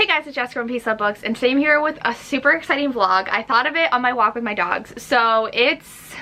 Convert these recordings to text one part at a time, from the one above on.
guys, it's Jessica from Peace Love Books, and today I'm here with a super exciting vlog. I thought of it on my walk with my dogs. So it's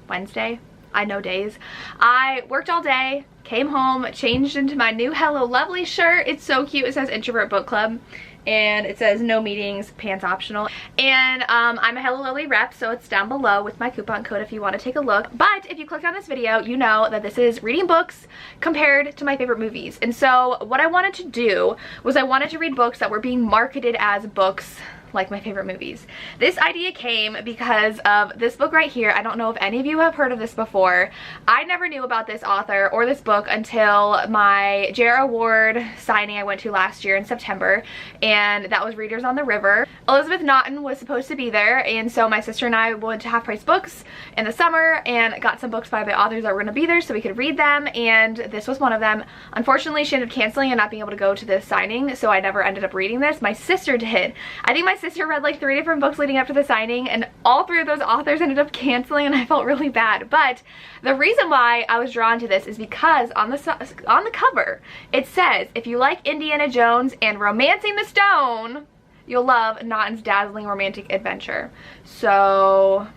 Wednesday. I know days. I worked all day, came home, changed into my new Hello Lovely shirt. It's so cute. It says Introvert Book Club. And it says no meetings, pants optional. And I'm a Hello Lovely rep, so it's down below with my coupon code if you want to take a look. But if you clicked on this video, you know that this is reading books compared to my favorite movies. And so what I wanted to do was I wanted to read books that were being marketed as books like my favorite movies. This idea came because of this book right here. I don't know if any of you have heard of this before. I never knew about this author or this book until my JR Award signing I went to last year in September, and that was Readers on the River. Elizabeth Naughton was supposed to be there, and so my sister and I went to Half Price Books in the summer and got some books by the authors that were going to be there so we could read them, and this was one of them. Unfortunately, she ended up canceling and not being able to go to this signing, so I never ended up reading this. My sister did. I think my sister read like 3 different books leading up to the signing, and all 3 of those authors ended up canceling, and I felt really bad. But the reason why I was drawn to this is because on the cover it says, if you like Indiana Jones and Romancing the Stone, you'll love Naughton's dazzling romantic adventure. So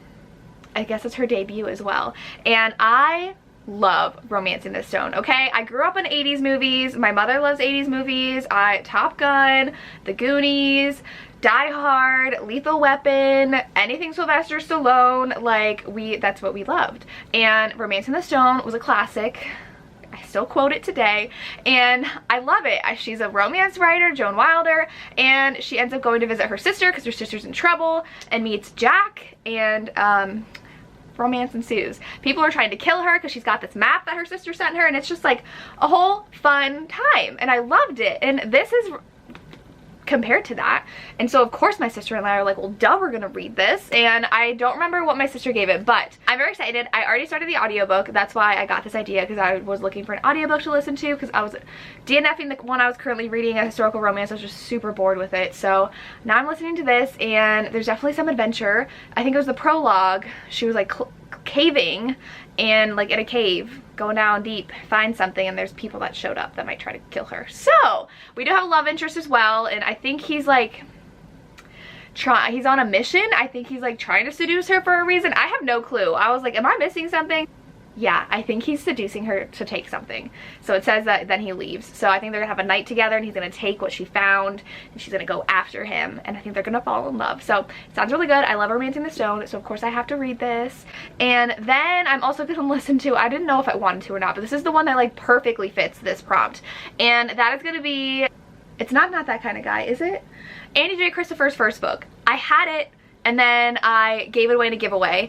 I guess it's her debut as well, and I love Romancing the Stone. Okay, I grew up in 80s movies. My mother loves 80s movies. Top Gun, The Goonies, Die Hard, Lethal Weapon, anything Sylvester Stallone, like that's what we loved. And Romancing the Stone was a classic. I still quote it today, and I love it. She's a romance writer, Joan Wilder, and she ends up going to visit her sister because her sister's in trouble, and meets Jack, and romance ensues. People are trying to kill her because she's got this map that her sister sent her, and it's just like a whole fun time, and I loved it. And this is compared to that, and so of course my sister and I are like, well duh, we're gonna read this. And I don't remember what my sister gave it, but I'm very excited. I already started the audiobook. That's why I got this idea, because I was looking for an audiobook to listen to, because I was DNFing the one I was currently reading, a historical romance. I was just super bored with it, so now I'm listening to this, and there's definitely some adventure. I think it was the prologue. She was like caving, and like in a cave, going down deep, find something, and there's people that showed up that might try to kill her. So we do have a love interest as well, and I think he's like he's on a mission. I think he's like trying to seduce her for a reason. I have no clue. I was like, am I missing something? Yeah, I think he's seducing her to take something. So it says that then he leaves. So I think they're gonna have a night together, and he's gonna take what she found, and she's gonna go after him, and I think they're gonna fall in love. So it sounds really good. I love Romancing the Stone, so of course I have to read this. And then I'm also gonna listen to, I didn't know if I wanted to or not, but this is the one that like perfectly fits this prompt, and that is gonna be, it's not That Kind of Guy, is it? Andy J. Christopher's first book. I had it, and then I gave it away in a giveaway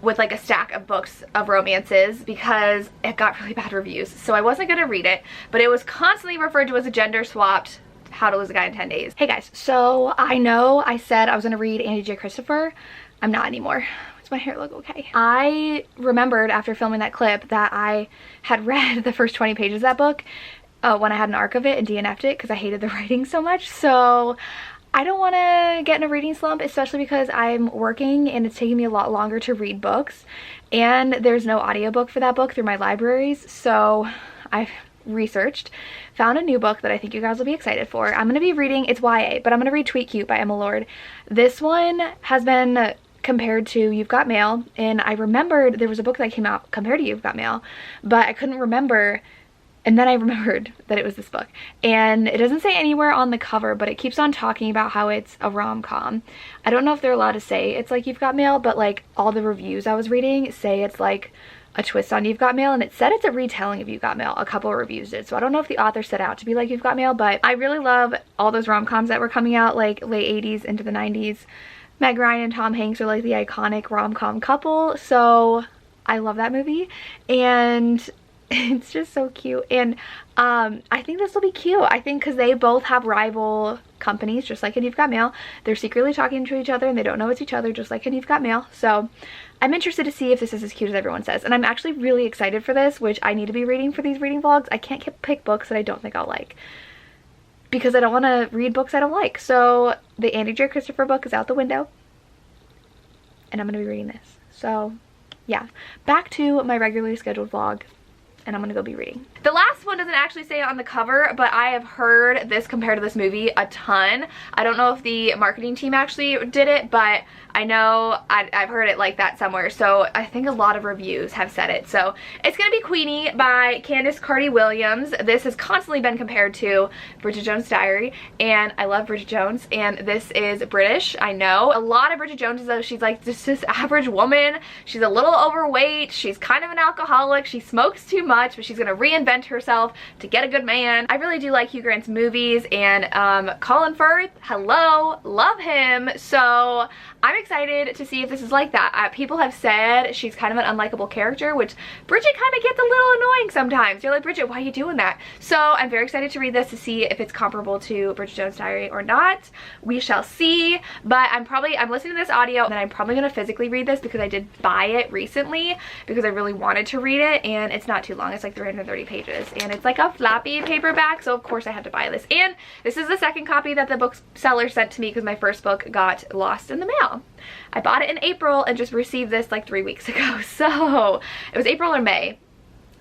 with like a stack of books of romances because it got really bad reviews, so I wasn't gonna read it, but it was constantly referred to as a gender swapped How to Lose a Guy in 10 Days. Hey guys, so I know I said I was gonna read Andy J. Christopher. I'm not anymore. Does my hair look okay? I remembered after filming that clip that I had read the first 20 pages of that book when I had an arc of it and DNF'd it because I hated the writing so much. So I don't want to get in a reading slump, especially because I'm working and it's taking me a lot longer to read books, and there's no audiobook for that book through my libraries. So I've researched, found a new book that I think you guys will be excited for. I'm going to be reading, it's YA, but I'm going to read Tweet Cute by Emma Lord. This one has been compared to You've Got Mail, and I remembered there was a book that came out compared to You've Got Mail, but I couldn't remember. And then I remembered that it was this book, and it doesn't say anywhere on the cover, but it keeps on talking about how it's a rom-com. I don't know if they're allowed to say it's like You've Got Mail, but like all the reviews I was reading say it's like a twist on You've Got Mail, and it said it's a retelling of You've Got Mail. A couple of reviews did, so I don't know if the author set out to be like You've Got Mail, but I really love all those rom-coms that were coming out like late 80s into the 90s. Meg Ryan and Tom Hanks are like the iconic rom-com couple, so I love that movie, and it's just so cute. And I think this will be cute. I think because they both have rival companies, just like in You've Got Mail. They're secretly talking to each other, and they don't know it's each other, just like in You've Got Mail. So I'm interested to see if this is as cute as everyone says, and I'm actually really excited for this, which I need to be reading for these reading vlogs. I can't pick books that I don't think I'll like, because I don't want to read books I don't like. So the Andy J. Christopher book is out the window, and I'm going to be reading this. So yeah, back to my regularly scheduled vlog. and I'm gonna go be reading. The last one doesn't actually say it on the cover, but I have heard this compared to this movie a ton. I don't know if the marketing team actually did it, but I know I've heard it like that somewhere. So I think a lot of reviews have said it. So it's gonna be Queenie by Candice Carty-Williams. This has constantly been compared to Bridget Jones' Diary, and I love Bridget Jones, and this is British, I know. A lot of Bridget Jones is though, she's like just this average woman. She's a little overweight, she's kind of an alcoholic, she smokes too much, but she's gonna reinvent herself to get a good man. I really do like Hugh Grant's movies, and Colin Firth, hello, love him. So I'm excited to see if this is like that. People have said she's kind of an unlikable character, which Bridget kind of gets a little annoying sometimes. You're like, Bridget, why are you doing that? So I'm very excited to read this to see if it's comparable to Bridget Jones' Diary or not. We shall see. But I'm listening to this audio, and then I'm probably gonna physically read this because I did buy it recently because I really wanted to read it, and it's not too long. It's like 330 pages, and it's like a floppy paperback, so of course I had to buy this. And this is the second copy that the bookseller sent to me because my first book got lost in the mail. I bought it in April and just received this like 3 weeks ago. So it was April or May.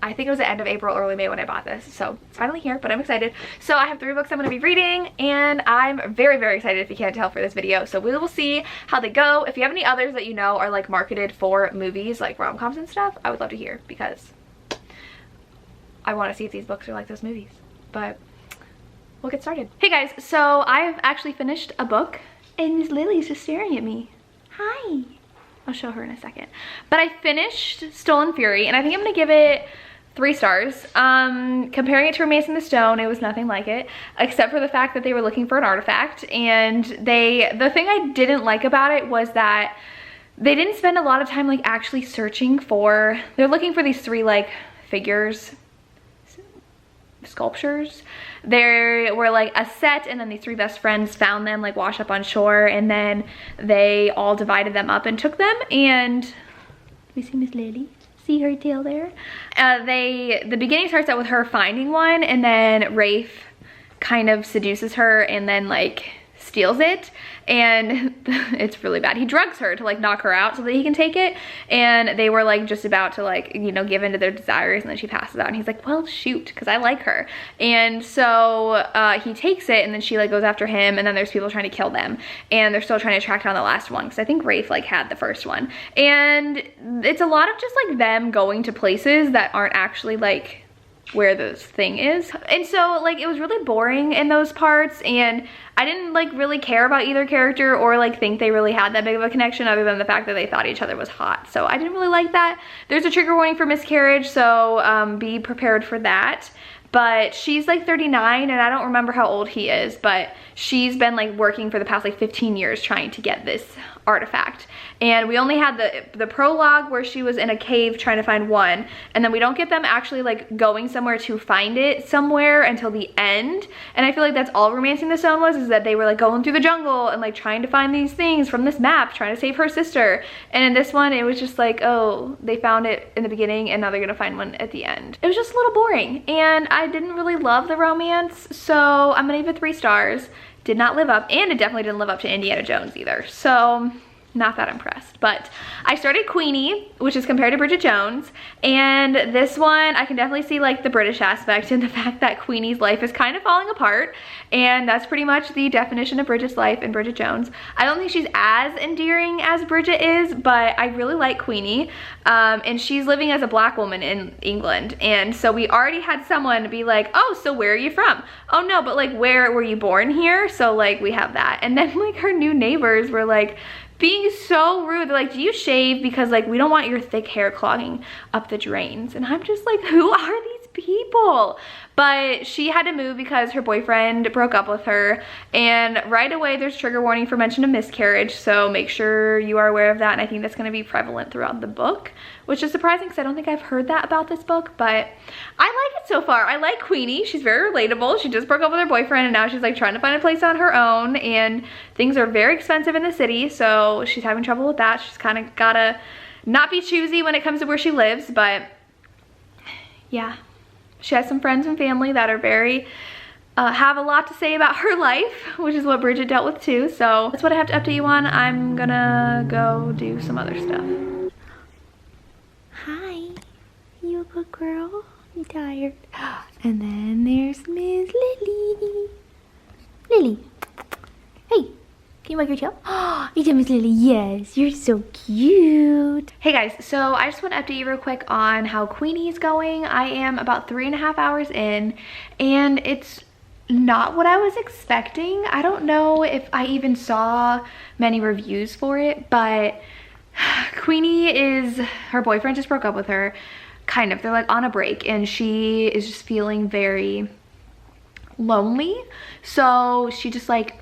I think it was the end of April, early May when I bought this. So it's finally here, but I'm excited. So I have 3 books I'm going to be reading, and I'm very, very excited if you can't tell for this video. So we will see how they go. If you have any others that you know are like marketed for movies, like rom-coms and stuff, I would love to hear because I want to see if these books are like those movies. But we'll get started. Hey guys, so I've actually finished a book, and Miss Lily's just staring at me. Hi. I'll show her in a second. But I finished Stolen Fury, and I think I'm gonna give it 3 stars. Comparing it to Remains the Stone, it was nothing like it, except for the fact that they were looking for an artifact, and the thing I didn't like about it was that they didn't spend a lot of time like actually searching for, they're looking for these 3 like figures, sculptures. There were like a set, and then these 3 best friends found them like washed up on shore, and then they all divided them up and took them. And we see Miss Lily, see her tail there. The beginning starts out with her finding one, and then Rafe kind of seduces her and then like steals it, and it's really bad. He drugs her to like knock her out so that he can take it, and they were like just about to like, you know, give in to their desires, and then she passes out, and he's like, well shoot, because I like her. And so he takes it, and then she like goes after him, and then there's people trying to kill them, and they're still trying to track down the last one because I think Rafe like had the first one. And it's a lot of just like them going to places that aren't actually like where this thing is, and so like it was really boring in those parts, and I didn't like really care about either character or like think they really had that big of a connection other than the fact that they thought each other was hot. So I didn't really like that. There's a trigger warning for miscarriage, so be prepared for that. But she's like 39, and I don't remember how old he is, but she's been like working for the past like 15 years trying to get this artifact. And we only had the prologue where she was in a cave trying to find one, and then we don't get them actually like going somewhere to find it somewhere until the end. And I feel like that's all Romancing the Stone was, is that they were like going through the jungle and like trying to find these things from this map, trying to save her sister. And in this one, it was just like, oh, they found it in the beginning and now they're gonna find one at the end. It was just a little boring, and I didn't really love the romance, so I'm gonna give it 3 stars. Did not live up, and it definitely didn't live up to Indiana Jones either, so not that impressed. But I started Queenie, which is compared to Bridget Jones, and this one I can definitely see like the British aspect in the fact that Queenie's life is kind of falling apart, and that's pretty much the definition of Bridget's life in Bridget Jones. I don't think she's as endearing as Bridget is, but I really like Queenie, and she's living as a black woman in England, and so we already had someone be like, oh, so where are you from? Oh no, but like where were you born here? So like we have that. And then like her new neighbors were like being so rude. They're like, do you shave? Because like we don't want your thick hair clogging up the drains. And I'm just like, who are these people? But she had to move because her boyfriend broke up with her, and right away there's trigger warning for mention of miscarriage, so make sure you are aware of that. And I think that's going to be prevalent throughout the book, which is surprising because I don't think I've heard that about this book, but I like it so far. I like Queenie. She's very relatable. She just broke up with her boyfriend, and now she's like trying to find a place on her own, and things are very expensive in the city, so she's having trouble with that. She's kind of gotta not be choosy when it comes to where she lives, but yeah. She has some friends and family that are very, have a lot to say about her life, which is what Bridget dealt with too. So that's what I have to update you on. I'm gonna go do some other stuff. Hi, you a good girl? You tired? And then there's Miss Lily. Lily. Hey. Can you wag your tail? Oh, you did, Miss Lily. Yes, you're so cute. Hey guys, so I just want to update you real quick on how Queenie is going. I am about 3.5 hours in, and it's not what I was expecting. I don't know if I even saw many reviews for it, but Queenie her boyfriend just broke up with her. Kind of. They're like on a break, and she is just feeling very lonely. So she just like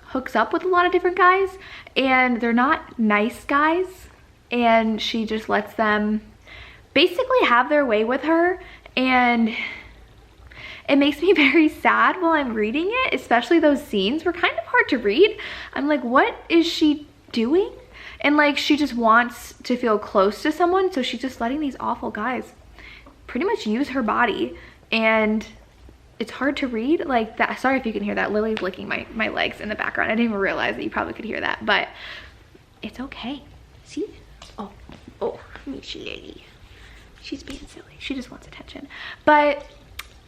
hooks up with a lot of different guys, and they're not nice guys, and she just lets them basically have their way with her, and it makes me very sad while I'm reading it. Especially those scenes were kind of hard to read. I'm like, what is she doing? And like, she just wants to feel close to someone, so she's just letting these awful guys pretty much use her body, and it's hard to read like that. Sorry if you can hear that. Lily's licking my legs in the background. I didn't even realize that you probably could hear that, but it's okay. See? Oh, Miss Lily. She's being silly. She just wants attention. But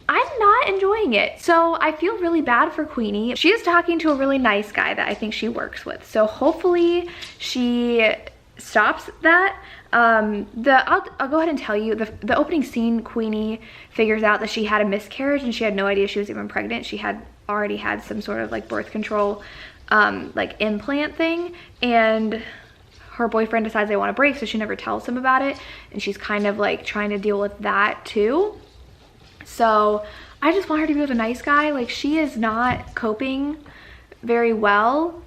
I'm not enjoying it. So I feel really bad for Queenie. She is talking to a really nice guy that I think she works with. So hopefully she stops that. I'll go ahead and tell you, the opening scene, Queenie figures out that she had a miscarriage, and she had no idea she was even pregnant. She had already had some sort of like birth control like implant thing, and her boyfriend decides they want to break, so she never tells him about it, and she's kind of like trying to deal with that too. So I just want her to be with a nice guy. Like, she is not coping very well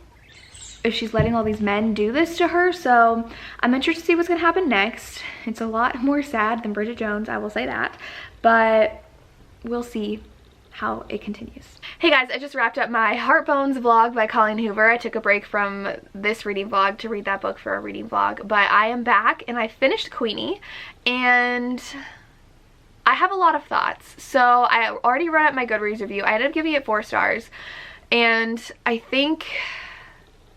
if she's letting all these men do this to her. So I'm interested to see what's gonna happen next. It's a lot more sad than Bridget Jones, I will say that, but we'll see how it continues. Hey guys, I just wrapped up my Heart Bones vlog by Colleen Hoover. I took a break from this reading vlog to read that book for a reading vlog, but I am back and I finished Queenie, and I have a lot of thoughts. So I already read up my Goodreads review. I ended up giving it 4 stars, and I think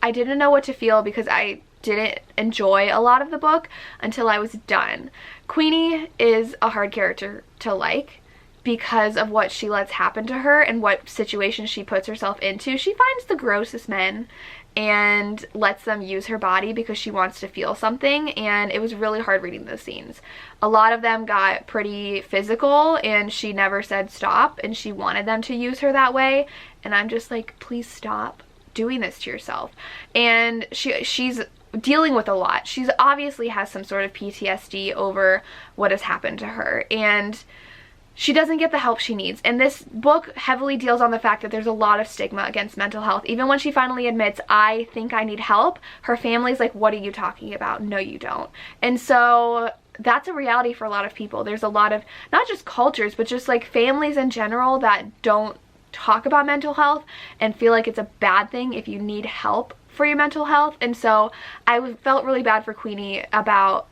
I didn't know what to feel because I didn't enjoy a lot of the book until I was done. Queenie is a hard character to like because of what she lets happen to her and what situations she puts herself into. She finds the grossest men and lets them use her body because she wants to feel something, and it was really hard reading those scenes. A lot of them got pretty physical, and she never said stop, and she wanted them to use her that way, and I'm just like, please stop doing this to yourself. And she's dealing with a lot. She's obviously has some sort of PTSD over what has happened to her, and she doesn't get the help she needs. And this book heavily deals on the fact that there's a lot of stigma against mental health. Even when she finally admits, I think I need help, her family's like, what are you talking about? No, you don't. And so that's a reality for a lot of people. There's a lot of, not just cultures, but just like families in general that don't talk about mental health and feel like it's a bad thing if you need help for your mental health. And so I felt really bad for Queenie about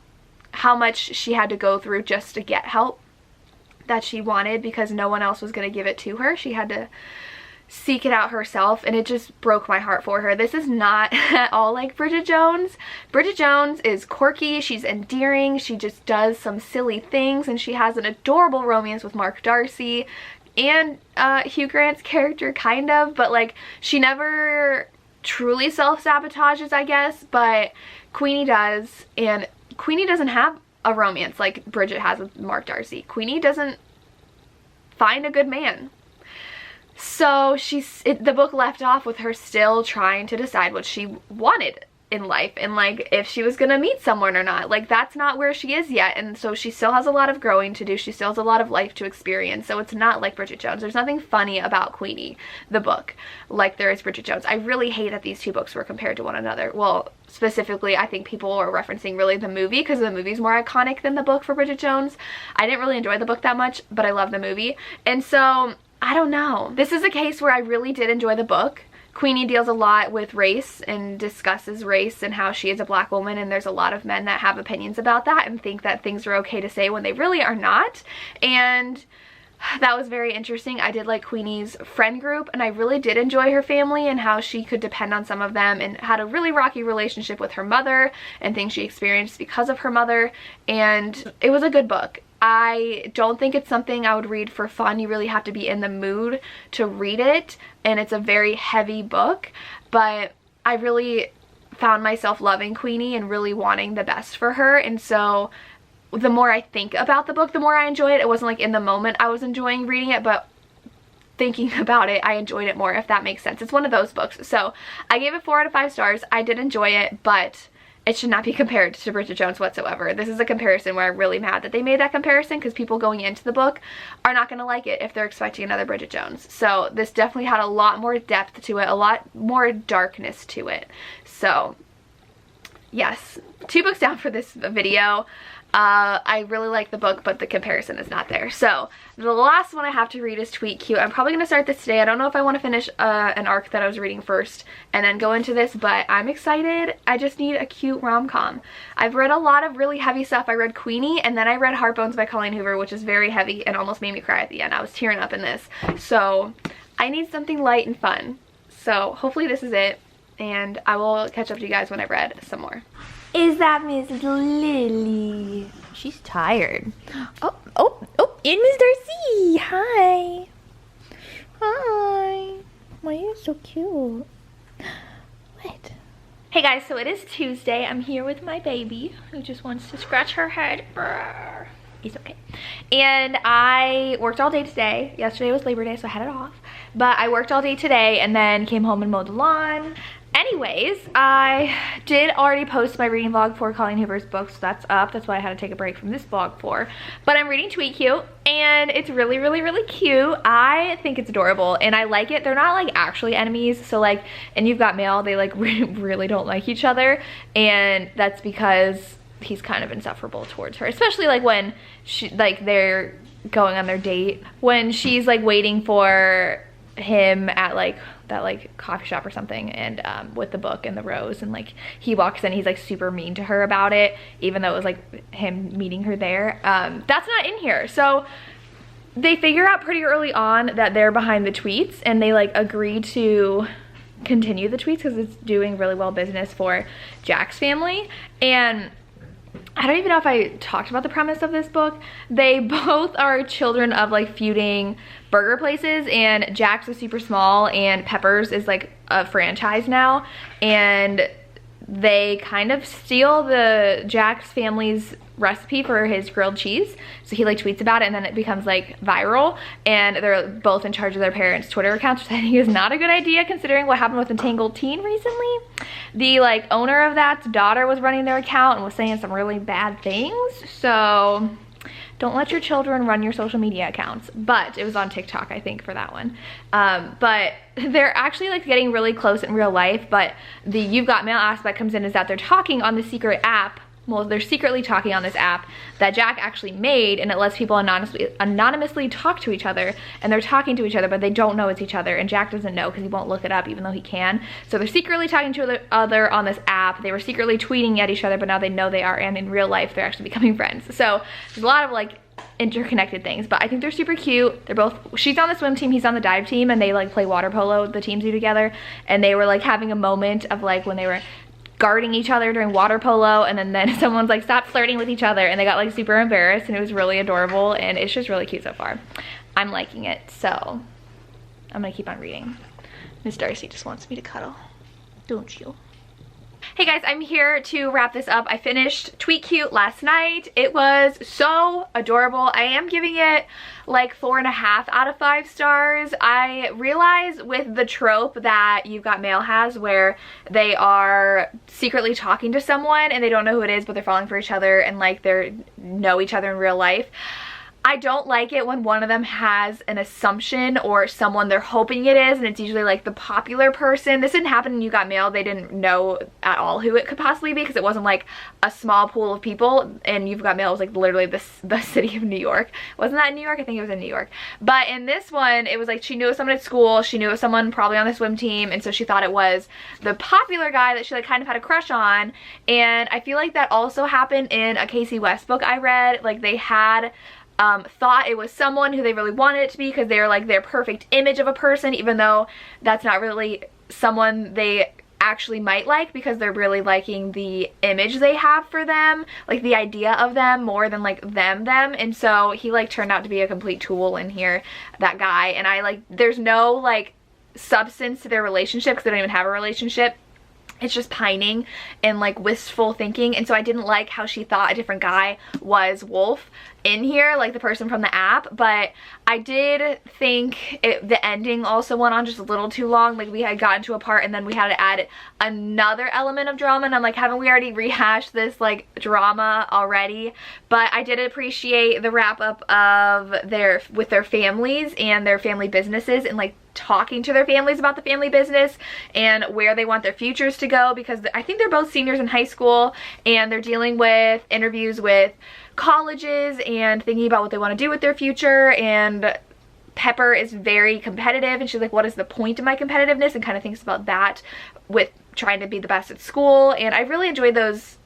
how much she had to go through just to get help that she wanted, because no one else was going to give it to her. She had to seek it out herself, and it just broke my heart for her. This is not at all like Bridget Jones. Bridget Jones is quirky, she's endearing, she just does some silly things, and she has an adorable romance with Mark Darcy and Hugh Grant's character, kind of, but like, she never truly self-sabotages, I guess, but Queenie does. And Queenie doesn't have a romance like Bridget has with Mark Darcy. Queenie doesn't find a good man. So the book left off with her still trying to decide what she wanted in life, and like if she was gonna meet someone or not. Like, that's not where she is yet, and so she still has a lot of growing to do. She still has a lot of life to experience. So it's not like Bridget Jones. There's nothing funny about Queenie, the book, like there is Bridget Jones. I really hate that these two books were compared to one another. Well, specifically, I think people are referencing really the movie, because the movie's more iconic than the book for Bridget Jones. I didn't really enjoy the book that much, but I love the movie. And so I don't know. This is a case where I really did enjoy the book. Queenie deals a lot with race and discusses race and how she is a black woman, and there's a lot of men that have opinions about that and think that things are okay to say when they really are not. And that was very interesting. I did like Queenie's friend group, and I really did enjoy her family and how she could depend on some of them, and had a really rocky relationship with her mother and things she experienced because of her mother. And it was a good book. I don't think it's something I would read for fun. You really have to be in the mood to read it, and it's a very heavy book, but I really found myself loving Queenie and really wanting the best for her, and so the more I think about the book, the more I enjoy it. It wasn't like in the moment I was enjoying reading it, but thinking about it, I enjoyed it more, if that makes sense. It's one of those books. So I gave it 4 out of 5 stars. I did enjoy it, but it should not be compared to Bridget Jones whatsoever. This is a comparison where I'm really mad that they made that comparison, because people going into the book are not going to like it if they're expecting another Bridget Jones. So this definitely had a lot more depth to it, a lot more darkness to it. So yes, 2 books down for this video. I really like the book, but the comparison is not there. So the last one I have to read is Tweet Cute. I'm probably going to start this today. I don't know if I want to finish an arc that I was reading first and then go into this, but I'm excited. I just need a cute rom-com. I've read a lot of really heavy stuff. I read Queenie, and then I read Heartbones by Colleen Hoover, which is very heavy and almost made me cry at the end. I was tearing up in this. So I need something light and fun. So hopefully this is it, and I will catch up to you guys when I've read some more. Is that Miss Lily? She's tired. Oh, and Miss Darcy. Hi. Hi. Why are you so cute? What? Hey guys, so it is Tuesday. I'm here with my baby who just wants to scratch her head. Brr. It's okay. And I worked all day today. Yesterday was Labor Day, so I had it off. But I worked all day today and then came home and mowed the lawn. Anyways, I did already post my reading vlog for Colleen Hoover's book, so that's up. That's why I had to take a break from this vlog for. But I'm reading Tweet Cute, and it's really, really, really cute. I think it's adorable, and I like it. They're not, like, actually enemies. So, like, in You've Got Mail, they, like, really don't like each other, and that's because he's kind of insufferable towards her. Especially, like, when they're going on their date. When she's, like, waiting for him at, like, that like coffee shop or something, and with the book and the rose, and like he walks in, he's like super mean to her about it, even though it was like him meeting her there. That's not in here. So they figure out pretty early on that they're behind the tweets, and they like agree to continue the tweets because it's doing really well business for Jack's family. And I don't even know if I talked about the premise of this book. They both are children of like feuding burger places, and Jack's is super small and Pepper's is like a franchise now, and they kind of steal the Jack's family's recipe for his grilled cheese. So he like tweets about it, and then it becomes like viral, and they're both in charge of their parents' Twitter accounts, which I think is not a good idea considering what happened with Entangled Teen recently. The like owner of that's daughter was running their account and was saying some really bad things. So don't let your children run your social media accounts. But it was on TikTok, I think, for that one. But they're actually like getting really close in real life, but the You've Got Mail aspect comes in is that they're talking on the secret app. Well, they're secretly talking on this app that Jack actually made, and it lets people anonymously talk to each other, and they're talking to each other, but they don't know it's each other, and Jack doesn't know because he won't look it up even though he can. So they're secretly talking to each other on this app. They were secretly tweeting at each other, but now they know they are, and in real life they're actually becoming friends. So there's a lot of like interconnected things, but I think they're super cute. They're both, she's on the swim team, he's on the dive team, and they like play water polo, the teams do together, and they were like having a moment of like when they were guarding each other during water polo, and then someone's like, stop flirting with each other, and they got like super embarrassed, and it was really adorable, and it's just really cute so far. I'm liking it, so I'm gonna keep on reading. Miss Darcy just wants me to cuddle, don't you? Hey guys, I'm here to wrap this up. I finished Tweet Cute last night. It was so adorable. I am giving it like 4.5 out of 5 stars. I realize with the trope that You've Got Mail has, where they are secretly talking to someone and they don't know who it is, but they're falling for each other, and like they know each other in real life. I don't like it when one of them has an assumption or someone they're hoping it is, and it's usually like the popular person. This didn't happen in You Got Mail. They didn't know at all who it could possibly be because it wasn't like a small pool of people, and You've Got Mail was like literally the city of New York. Wasn't that in New York? I think it was in New York. But in this one, it was like she knew someone at school, she knew someone probably on the swim team, and so she thought it was the popular guy that she like kind of had a crush on. And I feel like that also happened in a Casey West book I read. Like they had thought it was someone who they really wanted it to be because they were like their perfect image of a person, even though that's not really someone they actually might like, because they're really liking the image they have for them, like the idea of them more than like them. And so he like turned out to be a complete tool in here, that guy. And I like, there's no like substance to their relationship because they don't even have a relationship. It's just pining and like wistful thinking. And so I didn't like how she thought a different guy was Wolf in here, like the person from the app. But I did think the ending also went on just a little too long. Like we had gotten to a part and then we had to add another element of drama, and I'm like, haven't we already rehashed this like drama already? But I did appreciate the wrap up of their families and their family businesses, and like talking to their families about the family business and where they want their futures to go, because I think they're both seniors in high school and they're dealing with interviews with colleges and thinking about what they want to do with their future. And Pepper is very competitive, and she's like, what is the point of my competitiveness, and kind of thinks about that with trying to be the best at school. And I really enjoyed those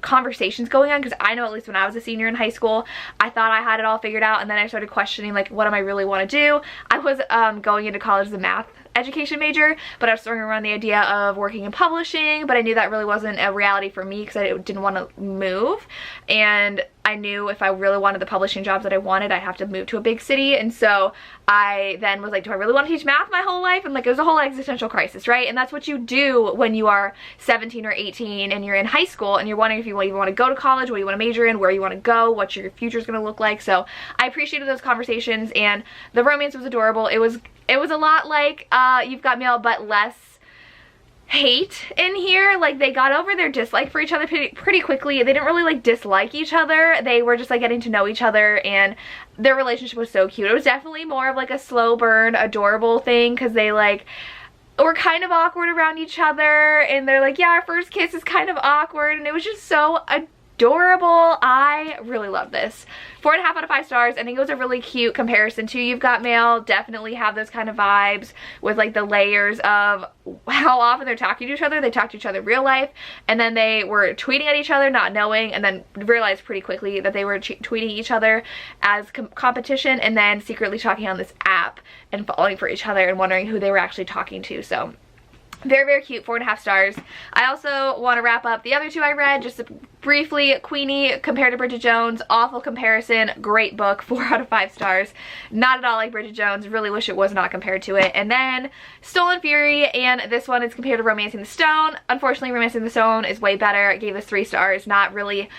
conversations going on, because I know at least when I was a senior in high school, I thought I had it all figured out, and then I started questioning like, what am I really want to do? I was going into college as a math education major, but I was throwing around the idea of working in publishing, but I knew that really wasn't a reality for me because I didn't want to move, and I knew if I really wanted the publishing jobs that I wanted, I'd have to move to a big city. And so I then was like, do I really want to teach math my whole life? And like, it was a whole existential crisis, right? And that's what you do when you are 17 or 18 and you're in high school and you're wondering if you even want to go to college, what you want to major in, where you want to go, what your future is going to look like. So I appreciated those conversations, and the romance was adorable. It was a lot like You've Got Mail, but less hate in here. Like, they got over their dislike for each other pretty quickly. They didn't really like dislike each other. They were just like getting to know each other, and their relationship was so cute. It was definitely more of like a slow burn, adorable thing, because they like were kind of awkward around each other, and they're like, yeah, our first kiss is kind of awkward, and it was just so adorable. I really love this. 4.5 out of 5 stars. I think it was a really cute comparison to You've Got Mail. Definitely have those kind of vibes with like the layers of how often they're talking to each other. They talk to each other in real life, and then they were tweeting at each other not knowing, and then realized pretty quickly that they were tweeting each other as competition, and then secretly talking on this app and falling for each other and wondering who they were actually talking to. So very, very cute. 4.5 stars. I also want to wrap up the other two I read just briefly. Queenie compared to Bridget Jones. Awful comparison. Great book. 4 out of 5 stars. Not at all like Bridget Jones. Really wish it was not compared to it. And then Stolen Fury, and this one is compared to Romancing the Stone. Unfortunately, Romancing the Stone is way better. I gave this 3 stars. Not really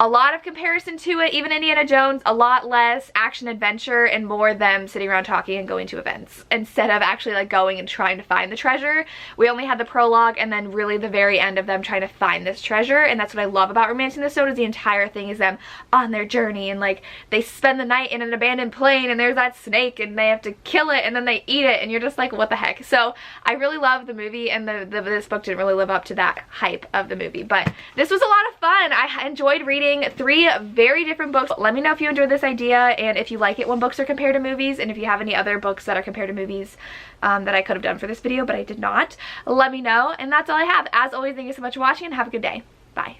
a lot of comparison to it. Even Indiana Jones, a lot less action adventure and more them sitting around talking and going to events instead of actually like going and trying to find the treasure. We only had the prologue and then really the very end of them trying to find this treasure, and that's what I love about Romancing the Stone, is the entire thing is them on their journey, and like they spend the night in an abandoned plane and there's that snake and they have to kill it and then they eat it, and you're just like, what the heck? So I really love the movie, and this book didn't really live up to that hype of the movie, but this was a lot of fun. I enjoyed reading 3 very different books. Let me know if you enjoyed this idea and if you like it when books are compared to movies, and if you have any other books that are compared to movies that I could have done for this video but I did not. Let me know, and that's all I have. As always, thank you so much for watching and have a good day. Bye.